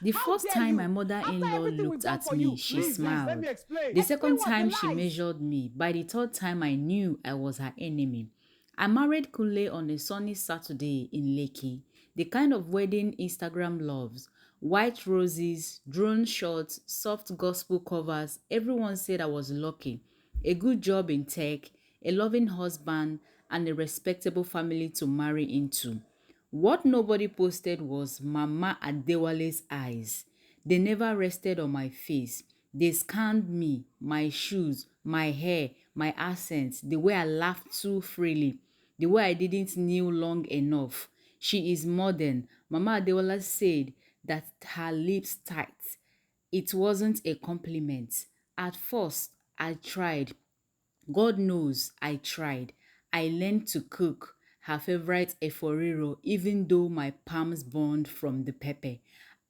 The How first dare time my you? After mother-in-law everything we've looked done at for me, you, she please, let me smiled. explain. The Explain second what the time she lies. measured me. By the third time, I knew I was her enemy. I married Kunle on a sunny Saturday in Lekki, the kind of wedding Instagram loves. White roses, drone shots, soft gospel covers. Everyone said I was lucky. A good job in tech, a loving husband, and a respectable family to marry into. What nobody posted was Mama Adewale's eyes. They never rested on my face. They scanned me, my shoes, my hair, my accent, the way I laughed too freely, the way I didn't kneel long enough. She is modern. Mama Adewale said that her lips tight. It wasn't a compliment. At first, I tried. God knows I tried. I learned to cook her favorite eforiro even though my palms burned from the pepper.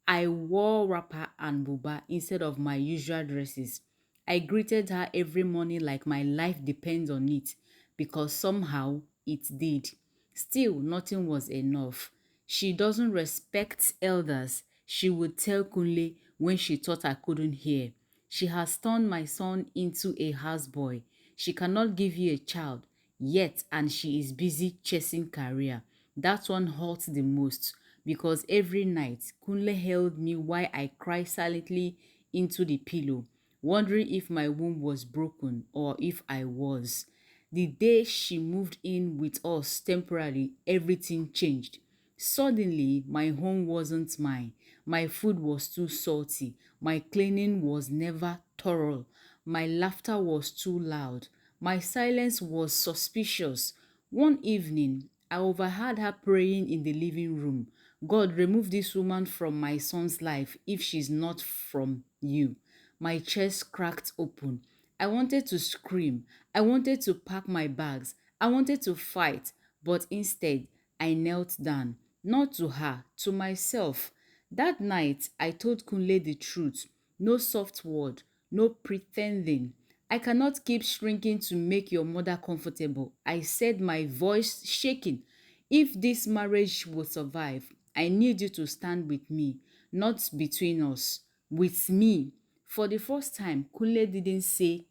I wore wrapper and buba instead of my usual dresses. I greeted her every morning like my life depends on it because somehow it did. Still, nothing was enough. She doesn't respect elders. She would tell Kunle when she thought I couldn't hear. She has turned my son into a houseboy. She cannot give you a child yet, and she is busy chasing career. That one hurts the most because every night Kunle held me while I cried silently into the pillow, wondering if my womb was broken or if I was. The day she moved in with us temporarily, everything changed. Suddenly, my home wasn't mine. My food was too salty. My cleaning was never thorough. My laughter was too loud. My silence was suspicious. One evening, I overheard her praying in the living room. God, remove this woman from my son's life if she's not from you. My chest cracked open. I wanted to scream. I wanted to pack my bags. I wanted to fight. But instead, I knelt down. Not to her, to myself. That night, I told Kunle the truth. No soft word, no pretending. I cannot keep shrinking to make your mother comfortable. I said, my voice shaking. If this marriage will survive, I need you to stand with me, not between us. With me. For the first time, Kunle didn't say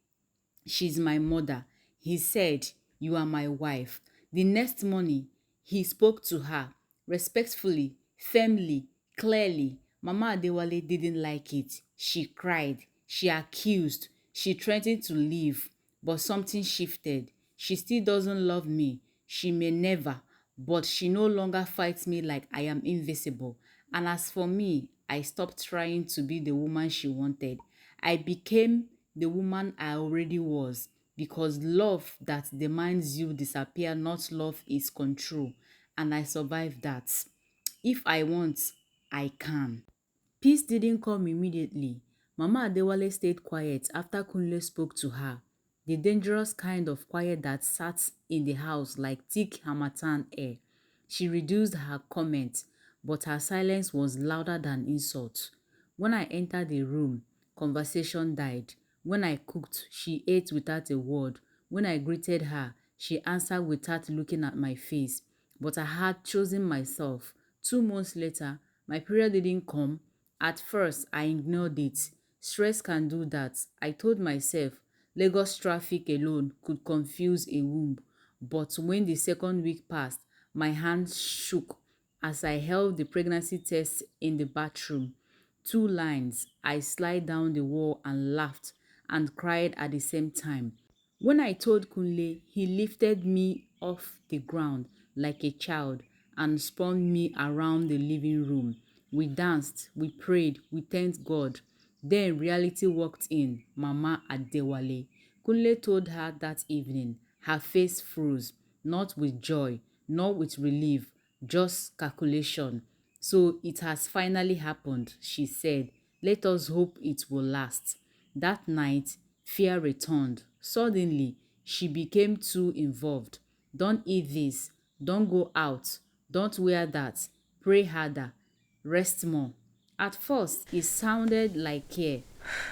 she's my mother. He said, you are my wife. The next morning, he spoke to her respectfully, firmly, clearly. Mama Adewale didn't like it. She cried. She accused. She threatened to leave. But something shifted. She still doesn't love me. She may never. But she no longer fights me like I am invisible. And as for me, I stopped trying to be the woman she wanted. I became the woman I already was because love that demands you disappear, not love is control. And I survived that. If I want, I can. Peace didn't come immediately. Mama Adewale stayed quiet after Kunle spoke to her. The dangerous kind of quiet that sat in the house like thick harmattan air. She reduced her comments, but her silence was louder than insult. When I entered the room, conversation died. When I cooked, she ate without a word. When I greeted her, she answered without looking at my face. But I had chosen myself. 2 months later, my period didn't come. At first, I ignored it. Stress can do that. I told myself Lagos traffic alone could confuse a womb. But when the second week passed, my hands shook as I held the pregnancy test in the bathroom. 2 lines. I slid down the wall and laughed and cried at the same time. When I told Kunle, he lifted me off the ground like a child and spun me around the living room. We danced, we prayed, we thanked God. Then reality walked in, Mama Adewale. Kunle told her that evening. Her face froze, not with joy, not with relief, just calculation. So it has finally happened, she said. Let us hope it will last. That night, fear returned. Suddenly, she became too involved. Don't eat this. Don't go out. Don't wear that. Pray harder. Rest more. At first, it sounded like care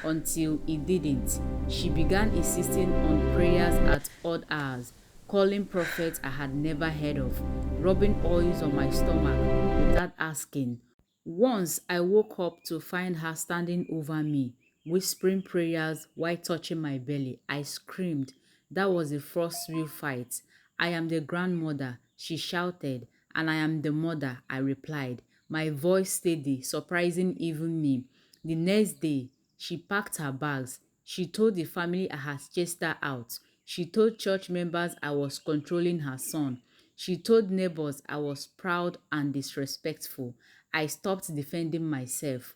until it didn't. She began insisting on prayers at odd hours, calling prophets I had never heard of, rubbing oils on my stomach without asking, Once I woke up to find her standing over me, whispering prayers while touching my belly. I screamed. That was the first real fight. I am the grandmother, she shouted, and I am the mother, I replied, my voice steady, surprising even me. The next day, she packed her bags. She told the family I had chased her out. She told church members I was controlling her son. She told neighbors I was proud and disrespectful. I stopped defending myself.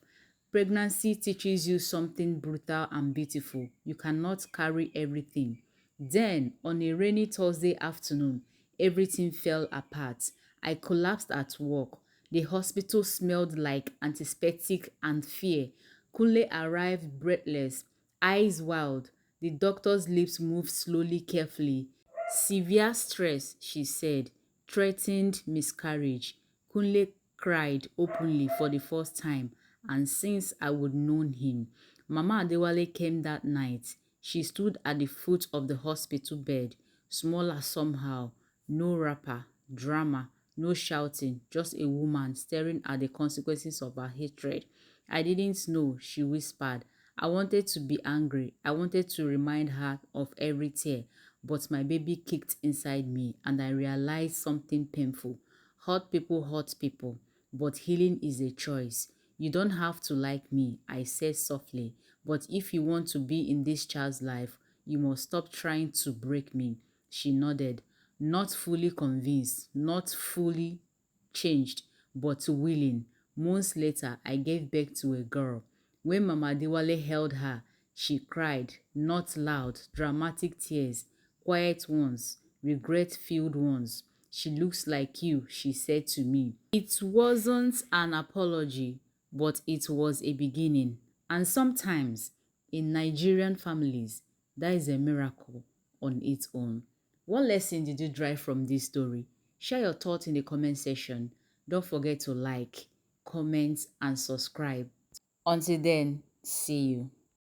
Pregnancy teaches you something brutal and beautiful. You cannot carry everything. Then, on a rainy Thursday afternoon, everything fell apart. I collapsed at work. The hospital smelled like antiseptic and fear. Kunle arrived breathless, eyes wild. The doctor's lips moved slowly, carefully. Severe stress, she said, threatened miscarriage. Kunle cried openly for the first time, and since I would known him. Mama Adewale came that night. She stood at the foot of the hospital bed, smaller somehow, no wrapper, drama, no shouting, just a woman staring at the consequences of her hatred. I didn't know, she whispered. I wanted to be angry. I wanted to remind her of every tear, but my baby kicked inside me and I realized something painful. Hurt people, but healing is a choice. You don't have to like me, I said softly, but if you want to be in this child's life, you must stop trying to break me. She nodded, not fully convinced, not fully changed, but willing. Months later, I gave birth to a girl. When Mama Diwale held her, she cried, not loud, dramatic tears, quiet ones, regret-filled ones. She looks like you, she said to me. It wasn't an apology, but it was a beginning. And sometimes, in Nigerian families, that is a miracle on its own. What lesson did you drive from this story? Share your thoughts in the comment section. Don't forget to like, comment, and subscribe. Until then, see you.